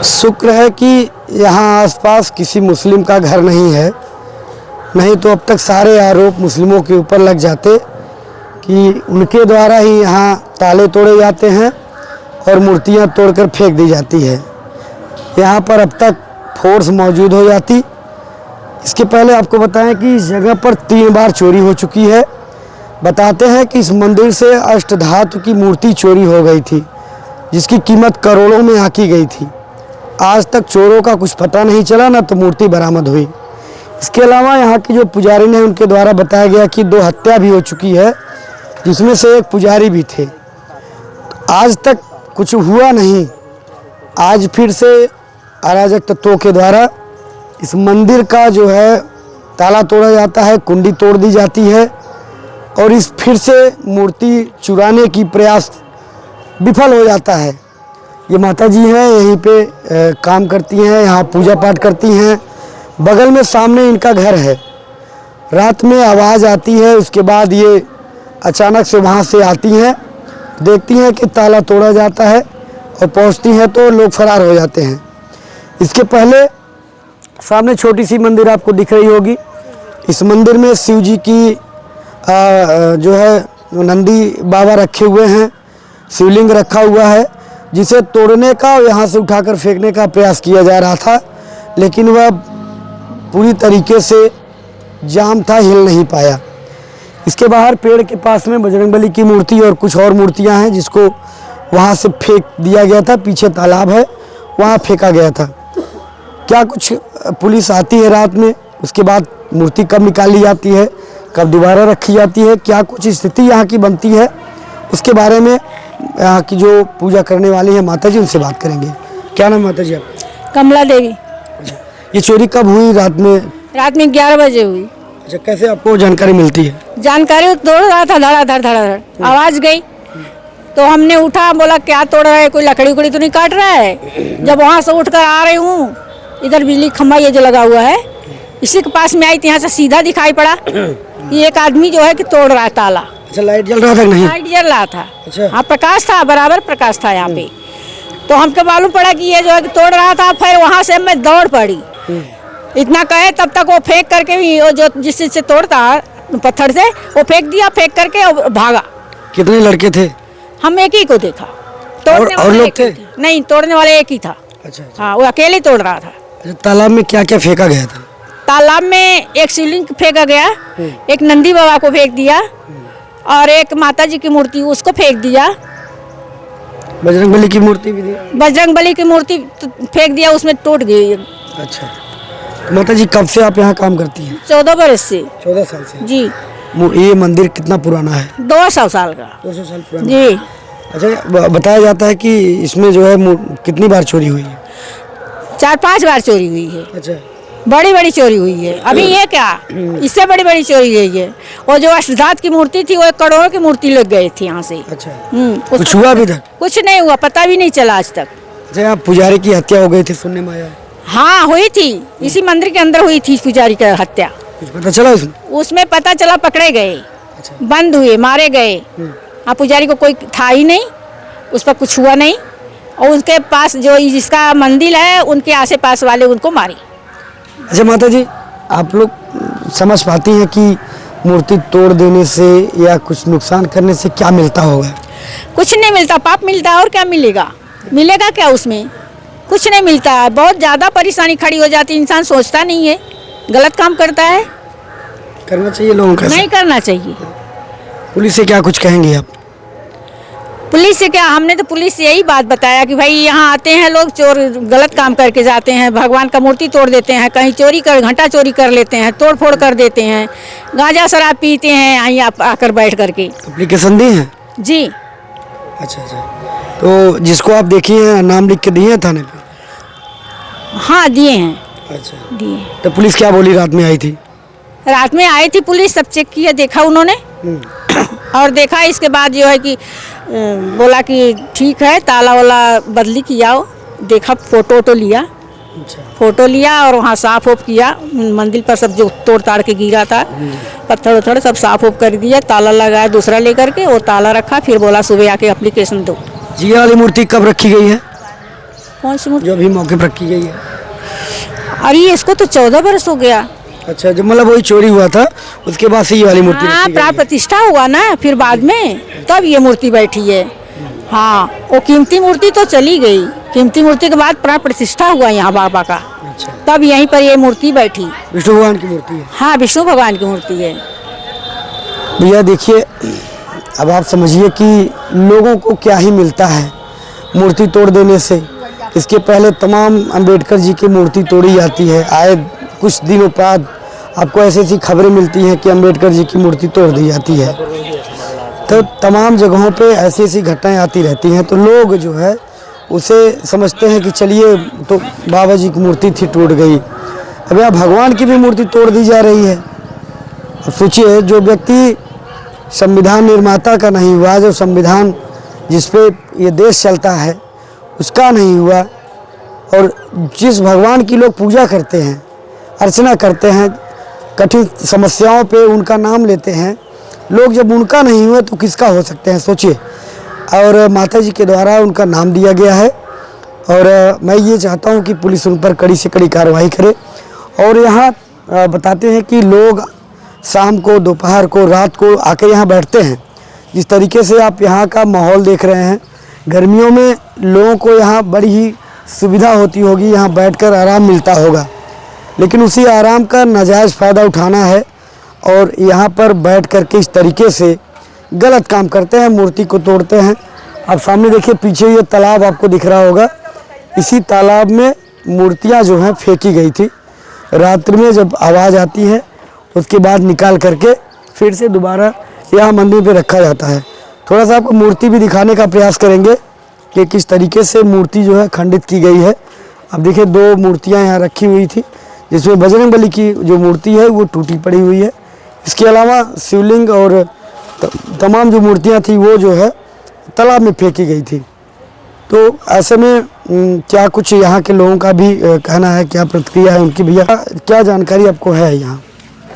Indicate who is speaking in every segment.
Speaker 1: शुक्र है कि यहाँ आसपास किसी मुस्लिम का घर नहीं है, नहीं तो अब तक सारे आरोप मुस्लिमों के ऊपर लग जाते कि उनके द्वारा ही यहाँ ताले तोड़े जाते हैं और मूर्तियाँ तोड़कर फेंक दी जाती है। यहाँ पर अब तक फोर्स मौजूद हो जाती। इसके पहले आपको बताएं कि इस जगह पर 3 बार चोरी हो चुकी है। बताते हैं कि इस मंदिर से अष्टधातु की मूर्ति चोरी हो गई थी, जिसकी कीमत करोड़ों में आंकी गई थी। आज तक चोरों का कुछ पता नहीं चला, ना तो मूर्ति बरामद हुई। इसके अलावा यहाँ के जो पुजारी ने उनके द्वारा बताया गया कि 2 हत्या भी हो चुकी है, जिसमें से एक पुजारी भी थे। आज तक कुछ हुआ नहीं। आज फिर से अराजक तत्वों के द्वारा इस मंदिर का जो है ताला तोड़ा जाता है, कुंडी तोड़ दी जाती है और इस फिर से मूर्ति चुराने की प्रयास विफल हो जाता है। ये माता जी हैं, यहीं पे काम करती हैं, यहाँ पूजा पाठ करती हैं। बगल में सामने इनका घर है। रात में आवाज़ आती है, उसके बाद ये अचानक से वहाँ से आती हैं, देखती हैं कि ताला तोड़ा जाता है और पहुँचती हैं तो लोग फरार हो जाते हैं। इसके पहले सामने छोटी सी मंदिर आपको दिख रही होगी। इस मंदिर में शिव जी की जो है नंदी बाबा रखे हुए हैं, शिवलिंग रखा हुआ है, जिसे तोड़ने का और यहाँ से उठाकर फेंकने का प्रयास किया जा रहा था, लेकिन वह पूरी तरीके से जाम था, हिल नहीं पाया। इसके बाहर पेड़ के पास में बजरंगबली की मूर्ति और कुछ और मूर्तियाँ हैं, जिसको वहाँ से फेंक दिया गया था। पीछे तालाब है, वहाँ फेंका गया था। क्या कुछ पुलिस आती है रात में, उसके बाद मूर्ति कब निकाली जाती है, कब दोबारा रखी जाती है, क्या कुछ स्थिति यहाँ की बनती है, उसके बारे में यहाँ की जो पूजा करने वाली है माता जी, उनसे बात करेंगे। क्या नाम माता जी आपका?
Speaker 2: कमला देवी।
Speaker 1: ये चोरी कब हुई? रात में
Speaker 2: 11 बजे हुई।
Speaker 1: अच्छा, कैसे आपको जानकारी मिलती है?
Speaker 2: जानकारी तोड़ रहा था, धड़ाधड़ आवाज गई तो हमने उठा, बोला क्या तोड़ रहा है, कोई लकड़ी उकड़ी तो नहीं काट रहा है। जब वहाँ से उठकर आ रही हूँ, इधर बिजली खंभा ये जो लगा हुआ है, इसी के पास में आई, यहाँ से सीधा दिखाई पड़ा कि एक आदमी जो है कि तोड़ रहा है ताला।
Speaker 1: अच्छा, लाइट जल रहा था नहीं?
Speaker 2: लाइट जल रहा था।
Speaker 1: अच्छा।
Speaker 2: हाँ, प्रकाश था, बराबर प्रकाश था यहाँ पे। तो हमको मालूम पड़ा कि ये जो है कि तोड़ रहा था। फिर वहाँ से मैं दौड़ पड़ी। इतना कहे तब तक वो फेंक करके भी, वो जो जिस चीज से तोड़ता पत्थर से, वो फेंक दिया, फेंक करके और भागा।
Speaker 1: कितने लड़के थे? हम
Speaker 2: एक ही को देखा।
Speaker 1: और लोग थे?
Speaker 2: नहीं, तोड़ने वाले एक ही था।
Speaker 1: अच्छा।
Speaker 2: हाँ, वो अकेले तोड़ रहा था।
Speaker 1: तालाब में क्या क्या फेंका गया था?
Speaker 2: तालाब में एक शिवलिंग फेंका गया, एक नंदी बाबा को फेंक दिया और एक माता जी की मूर्ति उसको फेंक दिया।
Speaker 1: बजरंगबली की मूर्ति भी थी?
Speaker 2: बजरंगबली की मूर्ति फेंक दिया, उसमें टूट गई।
Speaker 1: अच्छा, माता जी कब से आप यहाँ काम करती हैं?
Speaker 2: 14 बरस से।
Speaker 1: 14 साल से
Speaker 2: जी।
Speaker 1: ये मंदिर कितना पुराना है?
Speaker 2: 200 साल का।
Speaker 1: 200 साल पुराना
Speaker 2: जी।
Speaker 1: अच्छा, बताया जाता है कि इसमें जो है कितनी बार चोरी हुई है?
Speaker 2: 4-5 बार चोरी हुई है।
Speaker 1: अच्छा,
Speaker 2: बड़ी बड़ी चोरी हुई है। अभी ये क्या, इससे बड़ी बड़ी चोरी हुई है। और जो अष्टधातु की मूर्ति थी, वो 1 करोड़ की मूर्ति लग गई थी यहाँ से।
Speaker 1: अच्छा। कुछ हुआ अभी तक?
Speaker 2: कुछ नहीं हुआ, पता भी नहीं चला आज तक।
Speaker 1: अच्छा, पुजारी की हत्या हो गई थी, सुनने में आया?
Speaker 2: हाँ, हुई थी। इसी मंदिर के अंदर हुई थी पुजारी की हत्या।
Speaker 1: कुछ पता चला उसमें?
Speaker 2: उसमें पता चला पकड़े गए।
Speaker 1: अच्छा।
Speaker 2: बंद हुए, मारे गए। हाँ, पुजारी को कोई था ही नहीं, उस पर कुछ हुआ नहीं। और उसके पास जो जिसका मंदिर है, उनके आसे पास वाले उनको मारी।
Speaker 1: अच्छा माता जी, आप लोग समझ पाती हैं कि मूर्ति तोड़ देने से या कुछ नुकसान करने से क्या मिलता होगा?
Speaker 2: कुछ नहीं मिलता, पाप मिलता है। और क्या मिलेगा? मिलेगा क्या उसमें? कुछ नहीं मिलता है। बहुत ज़्यादा परेशानी खड़ी हो जाती है। इंसान सोचता नहीं है, गलत काम करता है।
Speaker 1: करना चाहिए लोगों का?
Speaker 2: नहीं करना चाहिए।
Speaker 1: पुलिस से क्या कुछ कहेंगे आप?
Speaker 2: पुलिस से क्या, हमने तो पुलिस से यही बात बताया कि भाई यहाँ आते हैं लोग, चोर गलत काम करके जाते हैं, भगवान का मूर्ति तोड़ देते हैं, कहीं चोरी कर, घंटा चोरी कर लेते हैं, तोड़ फोड़ कर देते हैं, गांजा शराब पीते हैं यहाँ आकर बैठ करके।
Speaker 1: एप्लीकेशन दी है?
Speaker 2: जी।
Speaker 1: अच्छा। तो जिसको आप देखिए हैं, नाम लिख के दिए हैं थाने पे?
Speaker 2: हाँ, दिए हैं।
Speaker 1: अच्छा,
Speaker 2: दिए।
Speaker 1: तो पुलिस क्या बोली? रात में आई थी?
Speaker 2: रात में आई थी पुलिस, सब चेक किया, देखा उन्होंने। और देखा, इसके बाद जो है कि बोला कि ठीक है, ताला वाला बदली किया। देखा, फोटो लिया।
Speaker 1: अच्छा।
Speaker 2: फोटो लिया और वहाँ साफ ऑफ किया। मंदिर पर सब जो तोड़ ताड़ के गिरा था, पत्थर उथड़ सब साफ ऑफ कर दिया। ताला लगाया दूसरा लेकर के, वो ताला रखा। फिर बोला सुबह आके एप्लीकेशन दो।
Speaker 1: जी, वाली मूर्ति कब रखी गई है?
Speaker 2: कौन सी मूर्ति?
Speaker 1: जो अभी मौके पर रखी गई है?
Speaker 2: अरे इसको तो 14 बरस हो गया।
Speaker 1: अच्छा, जब मतलब वही चोरी हुआ था उसके बाद से ये वाली मूर्ति
Speaker 2: हाँ,
Speaker 1: रखी गई
Speaker 2: प्राण
Speaker 1: है।
Speaker 2: प्रतिष्ठा हुआ ना फिर बाद में, तब ये मूर्ति बैठी है। हाँ, वो कीमती मूर्ति तो चली गई, कीमती मूर्ति के बाद प्राण प्रतिष्ठा हुआ यहाँ बाबा का,
Speaker 1: अच्छा,
Speaker 2: तब यहीं पर ये मूर्ति बैठी।
Speaker 1: विष्णु भगवान की मूर्ति है।
Speaker 2: हाँ, विष्णु भगवान की मूर्ति है।
Speaker 1: भैया देखिए, अब आप समझिए कि लोगों को क्या ही मिलता है मूर्ति तोड़ देने से। इसके पहले तमाम अंबेडकर जी की मूर्ति तोड़ी जाती है। आए कुछ दिनों बाद आपको ऐसी ऐसी खबरें मिलती हैं कि अंबेडकर जी की मूर्ति तोड़ दी जाती है। तो तमाम जगहों पे ऐसी ऐसी घटनाएं आती रहती हैं, तो लोग जो है उसे समझते हैं कि चलिए तो बाबा जी की मूर्ति थी टूट गई। अब यहाँ भगवान की भी मूर्ति तोड़ दी जा रही है। अब सोचिए, जो व्यक्ति संविधान निर्माता का नहीं हुआ, जो संविधान जिस पे ये देश चलता है उसका नहीं हुआ, और जिस भगवान की लोग पूजा करते हैं, अर्चना करते हैं, कठिन समस्याओं पे उनका नाम लेते हैं लोग, जब उनका नहीं हुआ तो किसका हो सकते हैं, सोचिए। और माता जी के द्वारा उनका नाम दिया गया है, और मैं ये चाहता हूँ कि पुलिस उन पर कड़ी से कड़ी कार्रवाई करे। और यहाँ बताते हैं कि लोग शाम को, दोपहर को, रात को आकर यहाँ बैठते हैं। जिस तरीके से आप यहाँ का माहौल देख रहे हैं, गर्मियों में लोगों को यहाँ बड़ी ही सुविधा होती होगी, यहाँ बैठकर आराम मिलता होगा, लेकिन उसी आराम का नाजायज़ फ़ायदा उठाना है और यहाँ पर बैठ कर के इस तरीके से गलत काम करते हैं, मूर्ति को तोड़ते हैं। आप सामने देखिए, पीछे ये तालाब आपको दिख रहा होगा, इसी तालाब में मूर्तियाँ जो हैं फेंकी गई थी। रात्रि में जब आवाज़ आती है उसके बाद निकाल करके फिर से दोबारा यहाँ मंदिर पे रखा जाता है। थोड़ा सा आपको मूर्ति भी दिखाने का प्रयास करेंगे कि किस तरीके से मूर्ति जो है खंडित की गई है। अब देखिए, 2 मूर्तियाँ यहाँ रखी हुई थी, जिसमें बजरंगबली की जो मूर्ति है वो टूटी पड़ी हुई है। इसके अलावा शिवलिंग और तमाम जो मूर्तियाँ थी वो जो है तालाब में फेंकी गई थी। तो ऐसे में क्या कुछ यहाँ के लोगों का भी कहना है, क्या प्रतिक्रिया है उनकी? भैया, क्या जानकारी आपको है यहाँ?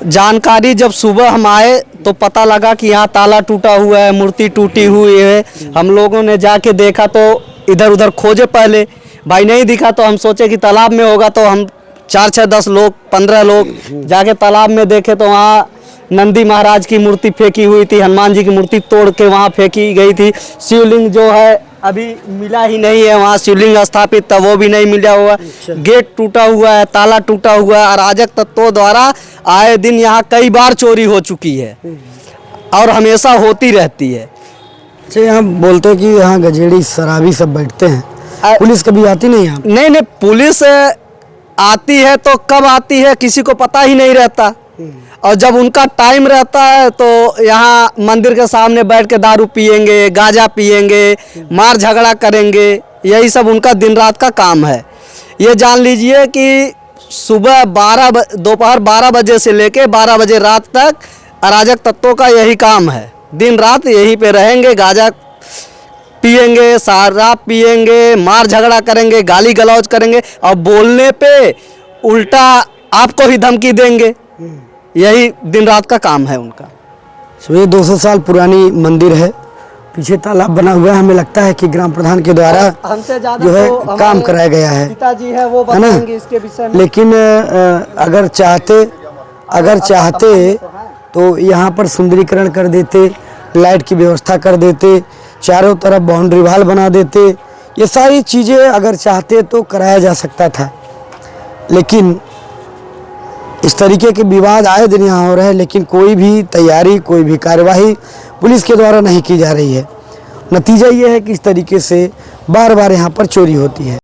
Speaker 3: जानकारी, जब सुबह हम आए तो पता लगा कि यहाँ ताला टूटा हुआ है, मूर्ति टूटी हुई है। हम लोगों ने जाके देखा तो इधर उधर खोजे, पहले भाई नहीं दिखा तो हम सोचे कि तालाब में होगा, तो हम 4-6, 10 लोग, 15 लोग जाके तालाब में देखे तो वहाँ नंदी महाराज की मूर्ति फेंकी हुई थी, हनुमान जी की मूर्ति तोड़ के वहाँ फेंकी गई थी। शिवलिंग जो है अभी मिला ही नहीं है, वहाँ शिवलिंग स्थापित था वो भी नहीं मिला हुआ। गेट टूटा हुआ है, ताला टूटा हुआ है। अराजक तत्वों द्वारा आए दिन यहाँ कई बार चोरी हो चुकी है और हमेशा होती रहती है।
Speaker 1: अच्छा, यहाँ बोलते हैं कि यहाँ गजेड़ी शराबी सब बैठते हैं, पुलिस कभी आती नहीं यहाँ?
Speaker 3: नहीं, पुलिस आती है तो कब आती है किसी को पता ही नहीं रहता, और जब उनका टाइम रहता है तो यहाँ मंदिर के सामने बैठ के दारू पिएंगे, गांजा पिएंगे, मार झगड़ा करेंगे। यही सब उनका दिन रात का काम है। ये जान लीजिए कि सुबह दोपहर 12 बजे से लेके 12 बजे रात तक अराजक तत्वों का यही काम है। दिन रात यहीं पे रहेंगे, गांजा पिएंगे, शराब पिएंगे, मार झगड़ा करेंगे, गाली गलौज करेंगे, और बोलने पे उल्टा आपको ही धमकी देंगे। यही दिन रात का काम है उनका।
Speaker 1: ये 200 साल पुरानी मंदिर है, पीछे तालाब बना हुआ है। हमें लगता है कि ग्राम प्रधान के द्वारा
Speaker 3: हमसे ज़्यादा
Speaker 1: जो है
Speaker 3: तो
Speaker 1: काम कराया गया है,
Speaker 3: पिताजी है वो
Speaker 1: है ना?
Speaker 3: बताएंगे इसके विषय में।
Speaker 1: लेकिन अगर चाहते तो यहाँ पर सुंदरीकरण कर देते, लाइट की व्यवस्था कर देते, चारों तरफ बाउंड्री वाल बना देते। ये सारी चीज़ें अगर चाहते तो कराया जा सकता था, लेकिन इस तरीके के विवाद आए दिन यहाँ हो रहे हैं, लेकिन कोई भी तैयारी, कोई भी कार्यवाही पुलिस के द्वारा नहीं की जा रही है। नतीजा ये है कि इस तरीके से बार बार यहाँ पर चोरी होती है।